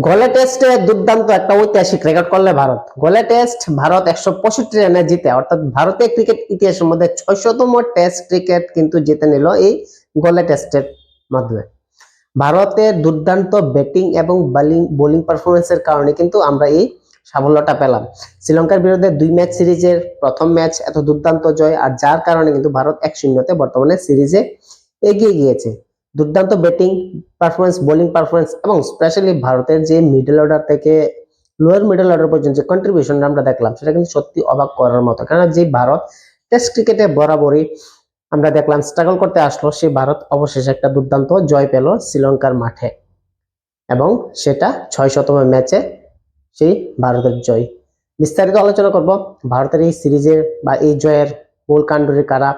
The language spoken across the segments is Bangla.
গোলে টেস্টে দুর্দান্ত একটা ঐতিহাসিক রেকর্ড করলে ভারত। গোলে টেস্ট ভারত 165 রানে জিতে, অর্থাৎ ভারতীয় ক্রিকেট ইতিহাসের মধ্যে 600তম টেস্ট ক্রিকেট কিন্তু জিতে নিল এই গোলে টেস্টের মাধ্যমে। ভারতের দুর্দান্ত ব্যাটিং এবং বোলিং পারফরমেন্সের কারণে কিন্তু আমরা এই সাফল্যটা পেলাম। শ্রীলঙ্কার বিরুদ্ধে 2 ম্যাচ সিরিজের প্রথম ম্যাচ এত দুর্দান্ত জয়, আর যার কারণে কিন্তু ভারত 1-0 বর্তমানে সিরিজে এগিয়ে গিয়েছে। দুর্দান্ত ব্যাটিং পারফরমেন্স, বোলিং পারফরমেন্স এবং স্পেশালি ভারতের যে মিডল অর্ডার থেকে লোয়ার মিডল অর্ডার পর্যন্ত যে কন্ট্রিবিউশন আমরা দেখলাম, সেটা কিন্তু সত্যি অবাক করার মতো। কারণ যে ভারত টেস্ট ক্রিকেটে বরাবরই আমরা দেখলাম স্ট্রাগল করতে আসলো, সেই ভারত অবশেষে একটা দুর্দান্ত জয় পেল শ্রীলঙ্কার মাঠে, এবং সেটা 600তম ম্যাচে সেই ভারতের জয়। বিস্তারিত আলোচনা করব ভারতের এই সিরিজের বা এই জয়ের মূল কাণ্ডরে কারা,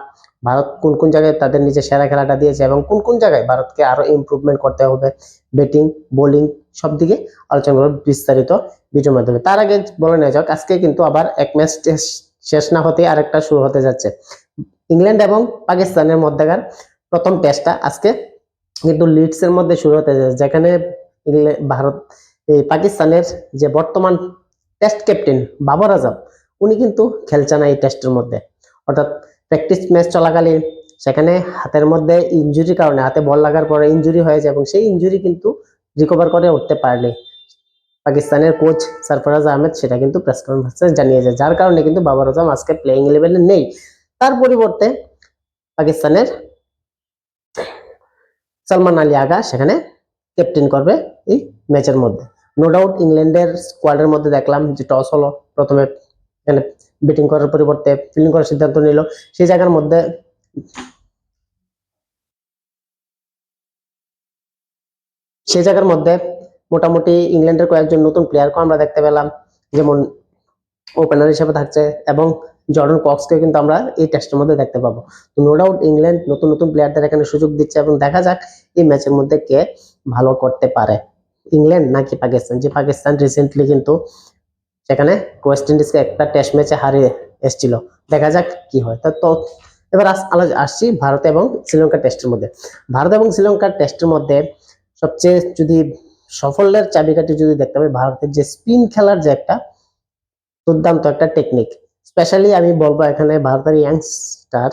ভারত কোন কোন জায়গায় তাদের নিজের সেরা খেলাটা দিয়েছে এবং কোন কোন জায়গায় ভারতকে আরো ইমপ্রুভমেন্ট করতে হবে, ব্যাটিং বোলিং সব দিকে আলোচনা করব বিস্তারিত ভিডিওর মাধ্যমে। তার আগে বলে নেওয়া যাক, আজকে কিন্তু আবার এক ম্যাচ শেষ না হতে আরেকটা শুরু হতে যাচ্ছে। ইংল্যান্ড এবং পাকিস্তানের মধ্যেকার প্রথম টেস্টটা আজকে কিন্তু লিডস এর মধ্যে শুরু হতে যাচ্ছে, যেখানে ভারত এই পাকিস্তানের যে বর্তমান টেস্ট ক্যাপ্টেন বাবর আজম, উনি কিন্তু খেলছে না এই টেস্টের মধ্যে। অর্থাৎ প্র্যাকটিস ম্যাচ চলাকালীন সেখানে হাতের মধ্যে ইনজুরির কারণে, হাতে বল লাগার পরে ইনজুরি হয়ে যায় এবং সেই ইনজুরি কিন্তু রিকভার করে উঠতে পারেনি পাকিস্তানের কোচ সরফরাজ আহমেদ, সেটা কিন্তু প্রেস কনফারেন্সে জানিয়েছে। যার কারণে কিন্তু বাবর আজম আজকে প্লেইং 11-এ নেই। তার পরিবর্তে পাকিস্তানের সালমান আলী আগা সেখানে ক্যাপ্টেন করবে এই ম্যাচের মধ্যে। নো ডাউট ইংল্যান্ডের স্কোয়াডের মধ্যে দেখলাম যে টস হলো, প্রথমে এখানে ব্যাটিং করার পরিবর্তে ফিল্ডিং করার সিদ্ধান্ত নিল। সেই জায়গার মধ্যে মোটামুটি ইংল্যান্ডের কয়েকজন নতুন প্লেয়ারকে আমরা দেখতে পেলাম, যেমন ওপেনার হিসেবে থাকছে, এবং জর্ডন কক্সকে কিন্তু আমরা এই টেস্টের মধ্যে দেখতে পাবো। তো নো ডাউট ইংল্যান্ড নতুন নতুন প্লেয়ারদের এখানে সুযোগ দিচ্ছে, এবং দেখা যাক এই ম্যাচের মধ্যে কে ভালো করতে পারে, ইংল্যান্ড নাকি পাকিস্তান। যে পাকিস্তান রিসেন্টলি কিন্তু সেখানে ওয়েস্ট ইন্ডিজকে একটা টেস্ট ম্যাচে হারিয়ে এসেছিল, দেখা যাক কি হয়। তো এবার আসছি ভারত এবং শ্রীলঙ্কা টেস্টের মধ্যে। ভারত এবং শ্রীলঙ্কার টেস্টের মধ্যে সবচেয়ে যদি সাফল্যের চাবিকাঠি যদি দেখতে হবে, ভারতের যে স্পিন খেলার যে একটা দুর্দান্ত একটা টেকনিক। স্পেশালি আমি বলবো এখানে ভারতের ইয়াংস্টার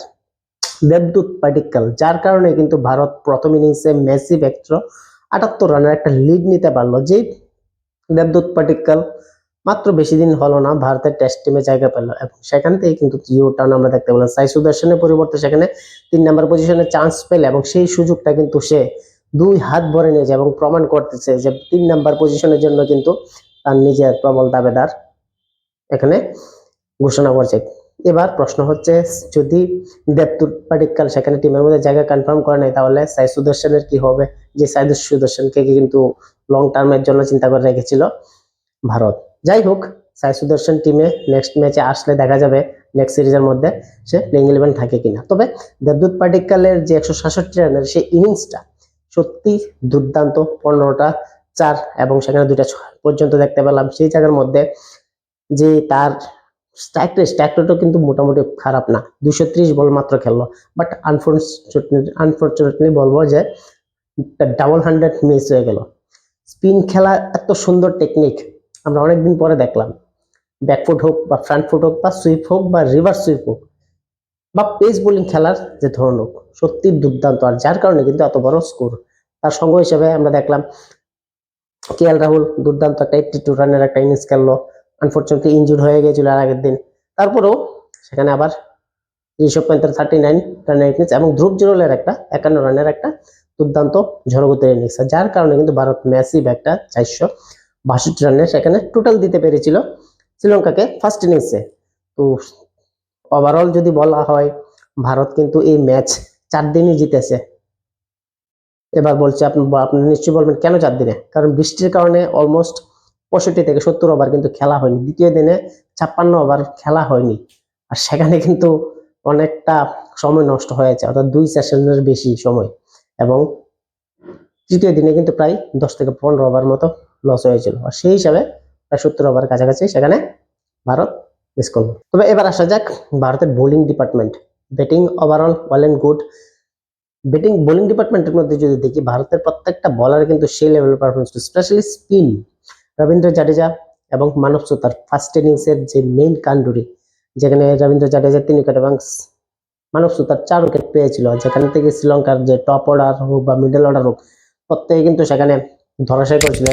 দেবদূত পাডিক্কাল, যার কারণে কিন্তু ভারত প্রথম ইনিংসে ম্যাসিভ 178 রানের একটা লিড নিতে পারলো। যে দেবদূত পাডিক্কাল মাত্র বেশি দিন হলো না ভারতের টেস্ট টিমে জায়গা পেল, এবং সেখান থেকে কিন্তু ইউ টার্ন আমরা দেখতে পেলাম। সাই সুদর্শনের পরিবর্তে সেখানে 3 নম্বর পজিশনে চান্স পেলে, এবং সেই সুযোগটা কিন্তু সে 2 হাত ভরে নিয়েছে এবং প্রমাণ করতেছে যে 3 নম্বর পজিশনের জন্য কিন্তু তার নিজের প্রবল দাবেদার এখানে ঘোষণা করছে। এবার প্রশ্ন হচ্ছে, যদি দেবদূত পাডিক্কাল সেখানে টিমের মধ্যে জায়গা কনফার্ম করে নেয়, তাহলে সাই সুদর্শনের কি হবে? যে সাই সুদর্শনকে কিন্তু লং টার্মের জন্য চিন্তা করে রেখেছিল ভারত। যাই হোক, সাই সুদর্শন টিমে নেক্সট ম্যাচে আসলে দেখা যাবে নেক্সট সিরিজের মধ্যে সে প্লেইং 11 থাকে কিনা। তবে দেবদূত পাডিক্কালের যে 166 রানের সেই ইনিংসটা সত্যি দুর্দান্ত। 15টা 4 এবং সেখানে 2টা 6 পর্যন্ত দেখতে পেলাম। সেই জায়গার মধ্যে যে তার স্ট্রাইক রেটও কিন্তু মোটামুটি খারাপ না, 230 বল মাত্র খেললো। বাট আনফরচুনেটলি বলবো যে ডাবল 100 মিস হয়ে গেল। স্পিন খেলা এত সুন্দর টেকনিক আমরা অনেকদিন পরে দেখলাম। ব্যাকফুট হোক বা ফ্রন্ট ফুট হোক বা সুইপ হোক বা রিভার্স সুইপ হোক বা পেস বোলিং খেলার যে ধরন হোক, সত্যি দুর্দান্ত। আর যার কারণে কিন্তু এত বড় স্কোর। তার সঙ্গ হিসেবে আমরা দেখলাম কেএল রাহুল দুর্দান্ত একটা 82 রানের একটা ইনিংস খেললো। আনফরচুনেটলি ইনজুর হয়ে গিয়েছিল আর আগের দিন। তারপরেও সেখানে আবার ঋষভ পান্তের 39 রানের ইনিংস এবং ধ্রুব জুরেলের একটা 51 রানের একটা দুর্দান্ত ঝড়গতির ইনিংস, যার কারণে কিন্তু ভারত ম্যাসিভ একটা 462 রানের সেখানে টোটাল দিতে পেরেছিল শ্রীলঙ্কাকে ফার্স্ট ইনিংসে। তো ওভারঅল যদি বলা হয়, ভারত কিন্তু এই ম্যাচ 4 দিনই জিতেছে। এবার বলছি, আপনি নিশ্চয়ই বলবেন কেন 4 দিনে? কারণ বৃষ্টির কারণে অলমোস্ট 65 থেকে 70 ওভার কিন্তু খেলা হয়নি। দ্বিতীয় দিনে 56 ওভার খেলা হয়নি, আর সেখানে কিন্তু অনেকটা সময় নষ্ট হয়েছে, অর্থাৎ 2 সেশনের বেশি সময়। এবং তৃতীয় দিনে কিন্তু প্রায় 10 থেকে 15 ওভার মতো লস হয়েছিল, আর সেই হিসাবে প্রায় 70 ওভার কাছাকাছি সেখানে ভারত মিস করলো। তবে এবার আসা যাক ভারতের bowling department. Batting overall well and good. Bowling ডিপার্টমেন্টের মধ্যে যদি দেখি, ভারতের প্রত্যেকটা বলার কিন্তু সেই লেভেলের performance, specially spin. Rabindra Jadeja এবং মানব সুতার ফার্স্ট ইনিংসের যে মেইন কাণ্ডুরি, যেখানে রবীন্দ্র জাডেজা 3 উইকেট এবং মানব সুতার 4 উইকেট পেয়েছিল, যেখান থেকে শ্রীলঙ্কার যে টপ অর্ডার হোক বা মিডল অর্ডার হোক প্রত্যেকে কিন্তু সেখানে ধরাশায়ী করেছিল।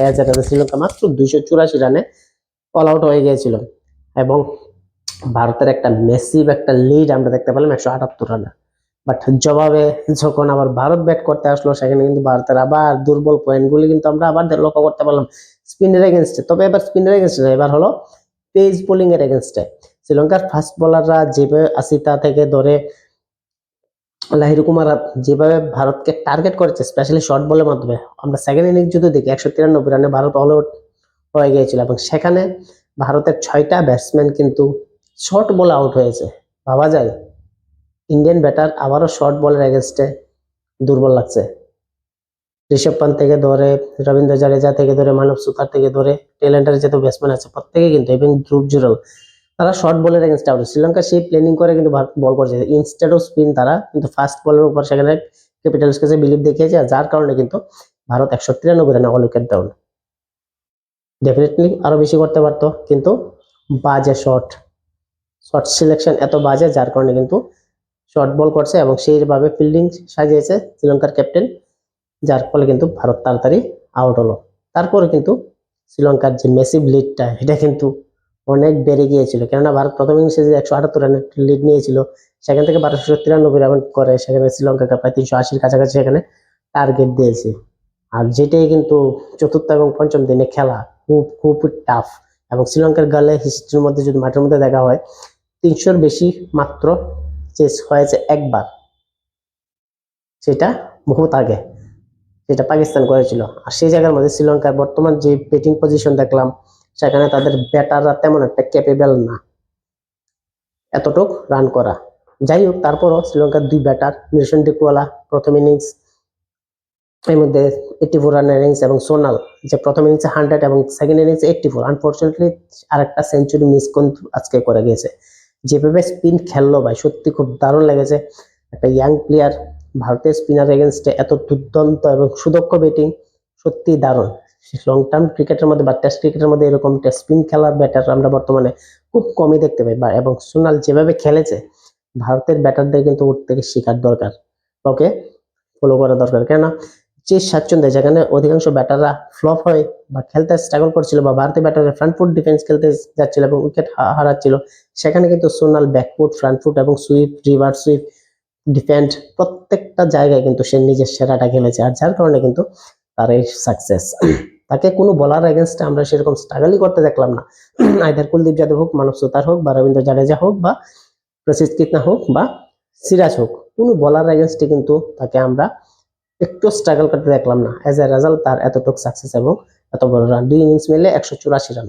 শ্রীলঙ্কা মাত্র 284 রানে অল আউট হয়ে গিয়েছিল এবং ভারতের একটা মেসিভ একটা লিড আমরা দেখতে পেলাম 178 রানে। বাট জবাবে যখন আবার ভারত ব্যাট করতে আসলো, সেখানে কিন্তু ভারতের আবার দুর্বল পয়েন্টগুলি কিন্তু আমরা আবার লক্ষ্য করতে পারলাম স্পিনের এগেনস্টে। তবে এবার স্পিনের এগেনস্টে না, এবার হলো পেস বোলিং এর এগেনস্টে। শ্রীলঙ্কার ফাস্ট বোলাররা যেভাবে আসিতা থেকে ধরে লাহিরু কুমার যেভাবে ভারতকে টার্গেট করেছে, স্পেশালি শর্ট বলের মাধ্যমে, আমরা সেকেন্ড ইনিংস যদি দেখি 193 রানে ভারত অল আউট হয়ে গিয়েছিল এবং সেখানে ভারতের 6টা ব্যাটসম্যান কিন্তু শর্ট বলে আউট হয়েছে। ভাবা যায় ইন্ডিয়ান ব্যাটার আবারও শর্ট বলের এগেনস্টে দুর্বল লাগছে। ঋষভ পান্ত থেকে ধরে রবীন্দ্র জাডেজা থেকে ধরে মানব সুতার থেকে ধরে টেলেন্টের যত ব্যাটসম্যান আছে প্রত্যেকে কিন্তু, এবং ধ্রুব জুরেল, তারা শর্ট বলের এগেনস্টে আউট। শ্রীলঙ্কা সেই প্ল্যানিং করে কিন্তু ভারত বল করছে, ইনস্টেড অফ স্পিন তারা কিন্তু ফাস্ট বলের উপর সেখানে ক্যাপিটালস কাছে বিলিভ দেখিয়েছে, যার কারণে কিন্তু ভারত 193 রানে অল উইকেট ডাউন। ডেফিনেটলি আরো বেশি করতে পারতো, কিন্তু বাজে শর্ট সিলেকশন এত বাজে, যার কারণে কিন্তু শর্ট বল করছে এবং সেইভাবে ফিল্ডিং সাজিয়েছে শ্রীলঙ্কার ক্যাপ্টেন, যার ফলে কিন্তু ভারত তাড়াতাড়ি আউট হলো। তারপরে কিন্তু শ্রীলঙ্কার যে মেসিভ লিডটা, এটা কিন্তু অনেক বেড়ে গিয়েছিল, কেননা ভারত প্রথম ইনিংসে যে 178 রানের লিড নিয়েছিল, সেখান থেকে 1293 রান করে সেখানে শ্রীলঙ্কাকে প্রায় 380-র কাছাকাছি সেখানে টার্গেট দিয়েছে। আর যেটাই কিন্তু চতুর্থ এবং পঞ্চম দিনে খেলা খুব খুব টাফ, এবং শ্রীলঙ্কার গালে হিস্ট্রির মধ্যে যদি মাঠের মধ্যে দেখা হয় 300-র বেশি মাত্র চেস হয়েছে একবার, সেটা বহুত আগে, যেটা পাকিস্তান করেছিল। আর সেই জায়গার মধ্যে শ্রীলঙ্কার বর্তমান যে ব্যাটিং পজিশন দেখলাম, সেখানে তাদের ব্যাটাররা তেমন একটা ক্যাপেবল না এতটুক রান করা। যাই হোক, তারপরও শ্রীলঙ্কার 2 ব্যাটার নিশন ডিকওয়ালা প্রথম ইনিংস এর মধ্যে 84 রানের ইনিংস, এবং সোনাল যে প্রথম ইনিংসে 100 এবং সেকেন্ড ইনিংসে 84। আনফরচুনেটলি আরেকটা সেঞ্চুরি মিস আজকে করে গেছে। যেভাবে স্পিন খেললো ভাই, সত্যি খুব দারুণ লেগেছে। একটা ইয়াং প্লেয়ার ভারতের স্পিনার এগেনস্টে এত দুর্দান্ত এবং সুদক্ষ ব্যাটিং, সত্যি দারুণ। লং টার্ম ক্রিকেটের মধ্যে বা টেস্ট ক্রিকেটের মধ্যে এরকম স্পিন খেলার ব্যাটার আমরা বর্তমানে খুব কমই দেখতে পাই, এবং সোনাল যেভাবে খেলেছে, ভারতের ব্যাটারদের কিন্তু ওর থেকে শেখার দরকার, ওকে ফলো করা দরকার। কেননা যে স্বাচ্ছন্দ্যে যেখানে অধিকাংশ ব্যাটাররা ফ্লপ হয় বা খেলতে স্ট্রাগল করছিল, বা ভারতীয় ব্যাটাররা ফ্রন্ট ফুট ডিফেন্স খেলতে যাচ্ছিল এবং উইকেট হারাচ্ছিল, সেখানে কিন্তু সোনাল ব্যাকফুট, ফ্রন্ট ফুট এবং সুইপ, রিভার্স সুইপ, ডিফেন্ড প্রত্যেকটা জায়গায় কিন্তু সে নিজের সেরাটা খেলেছে, আর যার কারণে কিন্তু তার এই সাকসেস। তাকে কোনো বলার এগেনস্টে আমরা সেরকম স্ট্রাগলই করতে দেখলাম না, আইদার কুলদীপ যাদব হোক, মানব সুতার হোক, বা রবীন্দ্র জাডেজা হোক, বা প্রসিদ্ধ কৃষ্ণা হোক, বা সিরাজ হোক, কোনো বলার এগেনস্টে কিন্তু তাকে আমরা একটু স্ট্রাগল করতে দেখলাম না। অ্যাজ এ রেজাল্ট তার এতটুকু সাকসেস এবং এত বড় রান, 2 ইনিংস মিলে 184 run,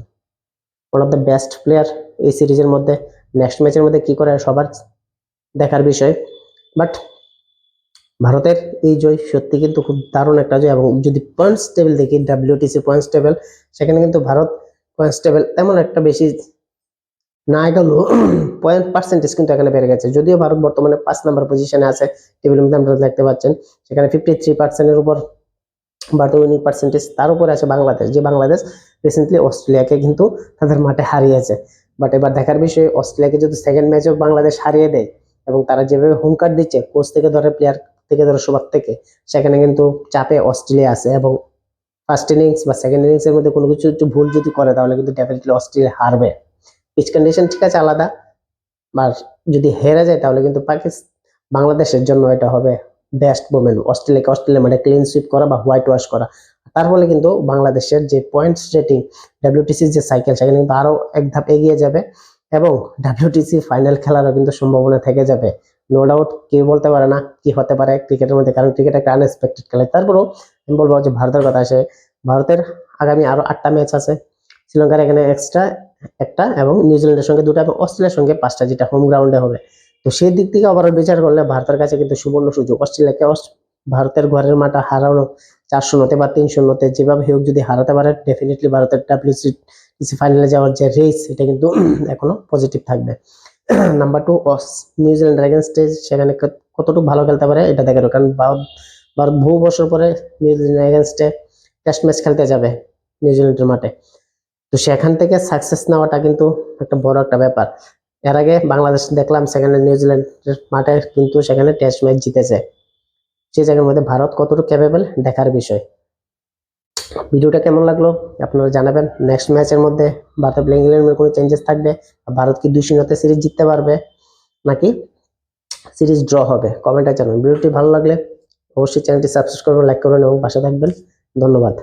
one of the best player এই সিরিজের মধ্যে। নেক্সট ম্যাচের মধ্যে কি করে সবার দেখার বিষয়। বাট ভারতের এই জয় সত্যি কিন্তু খুব দারুণ একটা জয়। এবং যদি পয়েন্টস টেবিল দেখি, ডাব্লিউটিসি পয়েন্টস টেবিল, সেখানে কিন্তু ভারত পয়েন্টস টেবিল তেমন একটা বেশি না গেলেও পয়েন্ট পার্সেন্টেজ কিন্তু এখানে বেড়ে গেছে। যদিও ভারত বর্তমানে 5 নম্বর পজিশনে আছে টেবিলের মধ্যে, আমরা দেখতে পাচ্ছেন সেখানে 53%-এর উপর ভারতের উইনিং পার্সেন্টেজ। তার উপরে আছে বাংলাদেশ, যে বাংলাদেশ রিসেন্টলি অস্ট্রেলিয়াকে কিন্তু তাদের মাঠে হারিয়েছে। বাট এবার দেখার বিষয়, অস্ট্রেলিয়াকে যদি সেকেন্ড ম্যাচেও বাংলাদেশ হারিয়ে দেয়, এবং তারা যেভাবে হুঙ্কার দিচ্ছে কোচ থেকে ধরে প্লেয়ার থেকে ধরে সবার থেকে, সেখানে কিন্তু চাপে অস্ট্রেলিয়া আছে, এবং ফার্স্ট ইনিংস বা সেকেন্ড ইনিংস এর মধ্যে কোনো কিছু একটু ভুল যদি করে, তাহলে কিন্তু ডেফিনেটলি অস্ট্রেলিয়া হারবে। পিচ কন্ডিশন ঠিক আছে আলাদা, আর যদি হেরে যায় তাহলে কিন্তু বাংলাদেশের জন্য এটা হবে বেস্ট মোমেন্ট, অস্ট্রেলিয়া মানে ক্লিন সুইপ করা বা হোয়াইট ওয়াশ করা। তার ফলে কিন্তু বাংলাদেশের যে পয়েন্টস রেটিং, ডাব্লিউটিসির যে সাইকেল, সেখানে কিন্তু আরো এক ধাপ এগিয়ে যাবে, এবং ডাব্লিউটিসি ফাইনাল খেলারও কিন্তু সম্ভাবনা থেকে যাবে। নো ডাউট, কেউ বলতে পারে না কি হতে পারে ক্রিকেটের মধ্যে, কারণ ক্রিকেট একটা আনএক্সপেক্টেড খেলা। তারপরেও আমি বলবো যে ভারতের কথা আসে, ভারতের আগামী আরো 8টা ম্যাচ আছে। শ্রীলঙ্কার এখানে এক্সট্রা একটা, এবং নিউজিল্যান্ডের সঙ্গে 2টা, এবং অস্ট্রেলিয়ার সঙ্গে 5টা, যেটা হোম গ্রাউন্ডে হবে। তো সেই দিক থেকে আবার বিচার করলে ভারতের কাছে কিন্তু সুবর্ণ সুযোগ। অস্ট্রেলিয়াকে ভারতের ঘরের মাঠে হারানো 4-0 বা 3-0 যেভাবে হোক যদি হারাতে পারে, ডেফিনেটলি ভারতের ডাব্লিউটিসি ফাইনালে যাওয়ার যে রেস, এটা কিন্তু এখনো পজিটিভ থাকবে। নাম্বার 2, নিউজিল্যান্ডের এগেনস্টে সেখানে কতটুকু ভালো খেলতে পারে এটা দেখার, কারণ ভারত বহু বছর পরে নিউজিল্যান্ডের এগেনস্টে টেস্ট ম্যাচ খেলতে যাবে নিউজিল্যান্ডের মাঠে। তো সেখান থেকে সাকসেস নেওয়াটা কিন্তু একটা বড় একটা ব্যাপার। এর আগে বাংলাদেশ দেখলাম সেখানে নিউজিল্যান্ডের মাঠে কিন্তু সেখানে টেস্ট ম্যাচ জিতেছে। সেই জায়গার মধ্যে ভারত কতটুকু ক্যাপেবল দেখার বিষয়। ভিডিওটা কেমন লাগলো আপনারা জানাবেন। নেক্সট ম্যাচের মধ্যে ভারত প্লে ইংল্যান্ডের কোনো চেঞ্জেস থাকবে? ভারত কি 2-0 সিরিজ জিততে পারবে নাকি সিরিজ ড্র হবে? কমেন্টে জানান। ভিডিওটি ভালো লাগলে অবশ্যই চ্যানেলটি সাবস্ক্রাইব করবেন, লাইক করবেন এবং পাশে থাকবেন। ধন্যবাদ।